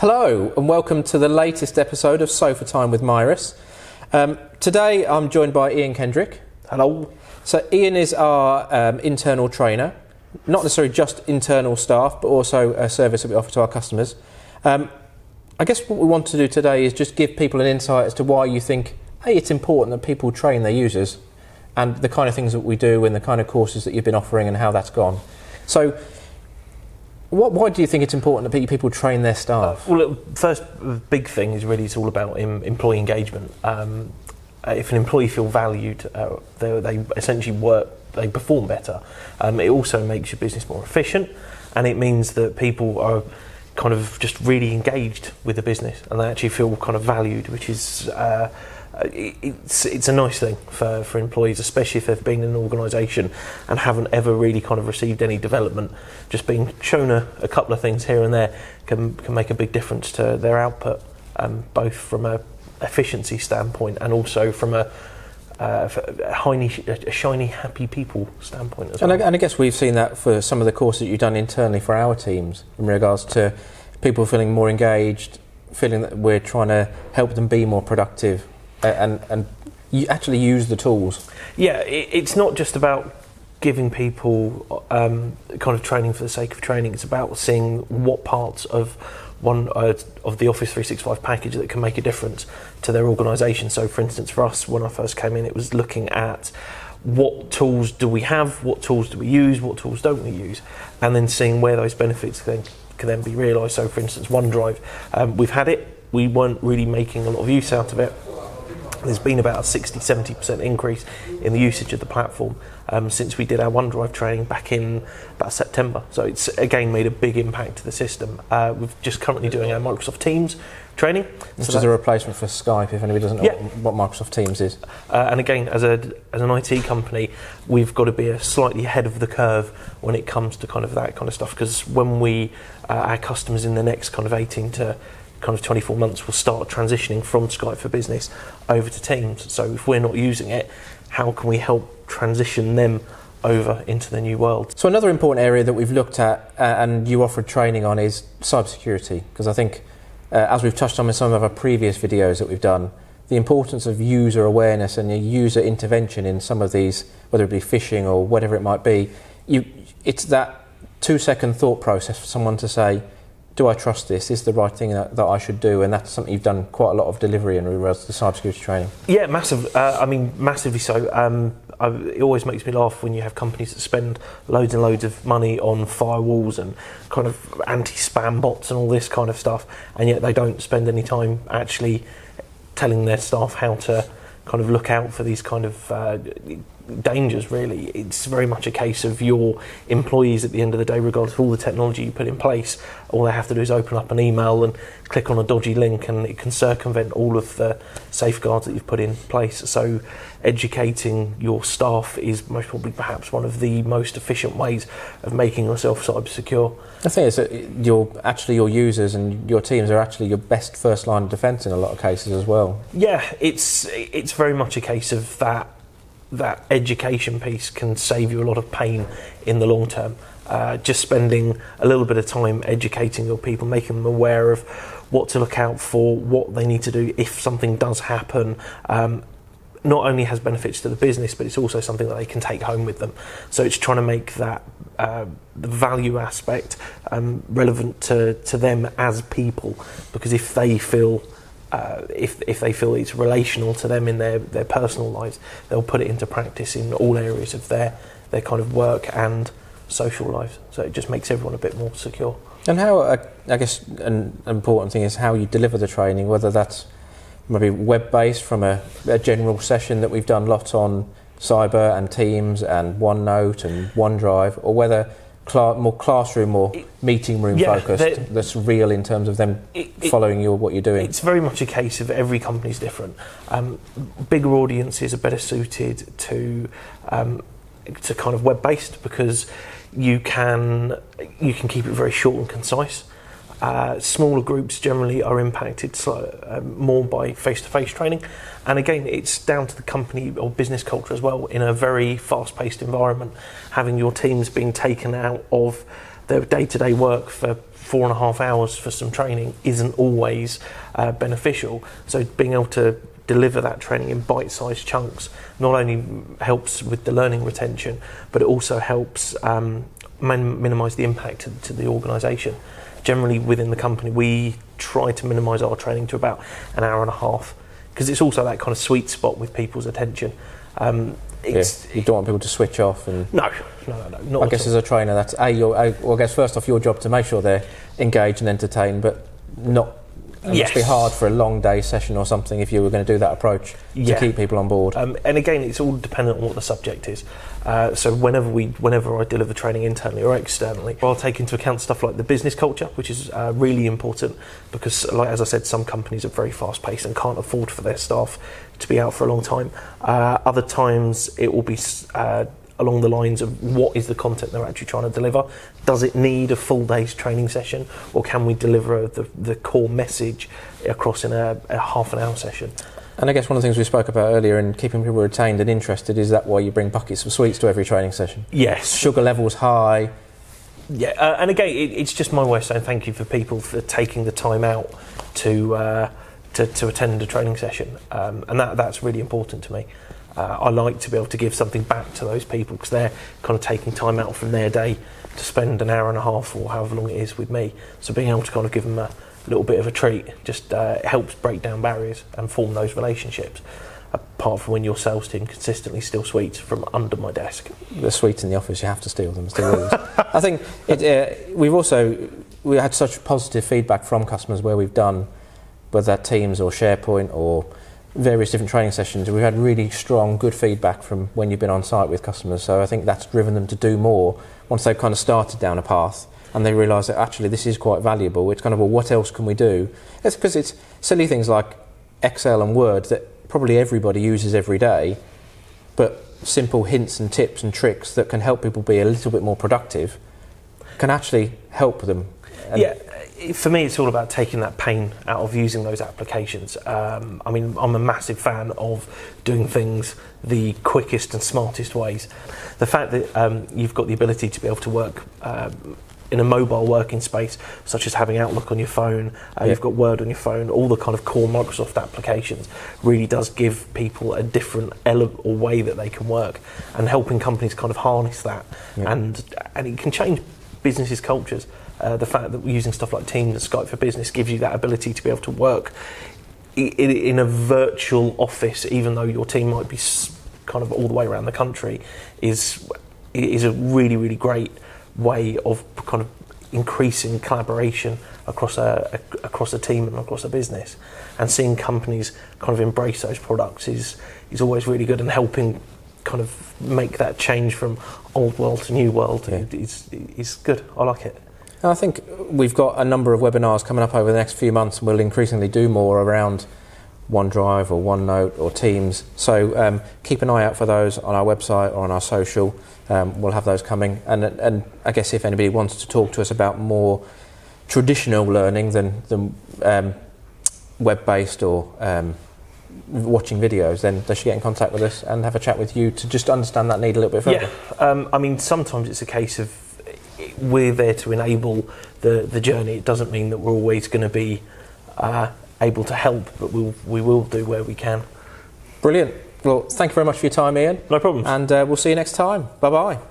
Hello and welcome to the latest episode of Sofa Time with Mirus. Today I'm joined by Iain Kendrick. Hello. So Iain is our internal trainer, not necessarily just internal staff but also a service that we offer to our customers. I guess what we want to do today is just give people an insight as to why you think it's important that people train their users and the kind of things that we do and the kind of courses that you've been offering and how that's gone. So why do you think it's important that people train their staff? Well, first big thing is really it's all about employee engagement. If an employee feel valued, they essentially they perform better. It also makes your business more efficient, and it means that people are kind of just really engaged with the business and they actually feel kind of valued, which is it's a nice thing for employees, especially if they've been in an organisation and haven't ever really kind of received any development. Just being shown a couple of things here and there can make a big difference to their output, both from a efficiency standpoint and also from a shiny, happy people standpoint as well. And I guess we've seen that for some of the courses that you've done internally for our teams in regards to people feeling more engaged, feeling that we're trying to help them be more productive and you actually use the tools. Yeah, it's not just about giving people kind of training for the sake of training. It's about seeing what parts of one of the Office 365 package that can make a difference to their organisation. So for instance, for us, when I first came in, it was looking at what tools do we have, what tools do we use, what tools don't we use, and then seeing where those benefits can then be realised. So for instance, OneDrive, we've had it, we weren't really making a lot of use out of it. There's been about a 60-70% increase in the usage of the platform since we did our OneDrive training back in about September. So it's again made a big impact to the system. We're just currently doing our Microsoft Teams training. Which is a replacement for Skype, if anybody doesn't know what Microsoft Teams is. And again, as an IT company, we've got to be slightly ahead of the curve when it comes to kind of that kind of stuff, because when our customers in the next kind of 18 to kind of 24 months will start transitioning from Skype for Business over to Teams. So if we're not using it, how can we help transition them over into the new world? So another important area that we've looked at and you offered training on is cybersecurity, because I think as we've touched on in some of our previous videos that we've done, the importance of user awareness and user intervention in some of these, whether it be phishing or whatever it might be, it's that 2-second thought process for someone to say, do I trust this? Is the right thing that I should do? And that's something you've done quite a lot of delivery in regards to cybersecurity training. Yeah, massively so. It always makes me laugh when you have companies that spend loads and loads of money on firewalls and kind of anti-spam bots and all this kind of stuff, and yet they don't spend any time actually telling their staff how to kind of look out for these kind of dangers. Really, it's very much a case of your employees at the end of the day, regardless of all the technology you put in place, all they have to do is open up an email and click on a dodgy link and it can circumvent all of the safeguards that you've put in place. So educating your staff is most probably perhaps one of the most efficient ways of making yourself cyber secure. The thing is that your users and your teams are actually your best first line of defence in a lot of cases as well. Yeah, it's very much a case of that education piece can save you a lot of pain in the long term. Just spending a little bit of time educating your people, making them aware of what to look out for, what they need to do if something does happen, not only has benefits to the business, but it's also something that they can take home with them. So it's trying to make that the value aspect relevant to them as people, because if they feel if they feel it's relational to them in their personal lives, they'll put it into practice in all areas of their kind of work and social lives. So it just makes everyone a bit more secure. And how, I guess an important thing is how you deliver the training, whether that's maybe web-based from a general session that we've done lots on cyber and Teams and OneNote and OneDrive, or whether more classroom or meeting room focused, that's real in terms of them following what you're doing. It's very much a case of every company's different. Bigger audiences are better suited to kind of web-based, because you can keep it very short and concise. Smaller groups generally are impacted more by face-to-face training, and again it's down to the company or business culture as well. In a very fast-paced environment, having your teams being taken out of their day-to-day work for 4.5 hours for some training isn't always beneficial. So being able to deliver that training in bite-sized chunks not only helps with the learning retention, but it also helps minimise the impact to the organisation. Generally within the company, we try to minimise our training to about an hour and a half, because it's also that kind of sweet spot with people's attention. You don't want people to switch off. And No. Not I guess as a trainer, that's I guess first off, your job to make sure they're engaged and entertained, but not. It must be hard for a long day session or something if you were going to do that approach to keep people on board. And again, it's all dependent on what the subject is. So whenever I deliver training internally or externally, I'll take into account stuff like the business culture, which is really important, because, like as I said, some companies are very fast-paced and can't afford for their staff to be out for a long time. Other times it will be along the lines of what is the content they're actually trying to deliver. Does it need a full day's training session, or can we deliver the core message across in a half an hour session? And I guess one of the things we spoke about earlier in keeping people retained and interested is that why you bring buckets of sweets to every training session. Yes. Sugar levels high. Yeah, and again, it's just my way of saying thank you for people for taking the time out to attend a training session, and that's really important to me. I like to be able to give something back to those people, because they're kind of taking time out from their day to spend an hour and a half or however long it is with me. So being able to kind of give them a little bit of a treat just helps break down barriers and form those relationships, apart from when your sales team consistently steal sweets from under my desk. The sweets in the office, you have to steal them. It's the rules. I think we had such positive feedback from customers where we've done, whether that Teams or SharePoint or various different training sessions. We've had really strong, good feedback from when you've been on site with customers. So I think that's driven them to do more once they've kind of started down a path and they realise that actually this is quite valuable. It's kind of, well, what else can we do? It's because it's silly things like Excel and Word that probably everybody uses every day, but simple hints and tips and tricks that can help people be a little bit more productive can actually help them. For me, it's all about taking that pain out of using those applications. I'm a massive fan of doing things the quickest and smartest ways. The fact that you've got the ability to be able to work in a mobile working space, such as having Outlook on your phone, you've got Word on your phone, all the kind of core Microsoft applications, really does give people a different element or way that they can work, and helping companies kind of harness that. And it can change businesses' cultures. The fact that using stuff like Teams and Skype for Business gives you that ability to be able to work in a virtual office, even though your team might be kind of all the way around the country, is a really, really great way of kind of increasing collaboration across a team and across a business. And seeing companies kind of embrace those products is always really good, and helping kind of make that change from old world to new world is good. I like it. I think we've got a number of webinars coming up over the next few months, and we'll increasingly do more around OneDrive or OneNote or Teams. So keep an eye out for those on our website or on our social. We'll have those coming. And I guess if anybody wants to talk to us about more traditional learning than web-based or watching videos, then they should get in contact with us and have a chat with you to just understand that need a little bit further. Yeah, sometimes it's a case of we're there to enable the journey. It doesn't mean that we're always going to be able to help, but we will do where we can. Brilliant. Well, thank you very much for your time, Iain. No problem. And we'll see you next time. Bye-bye.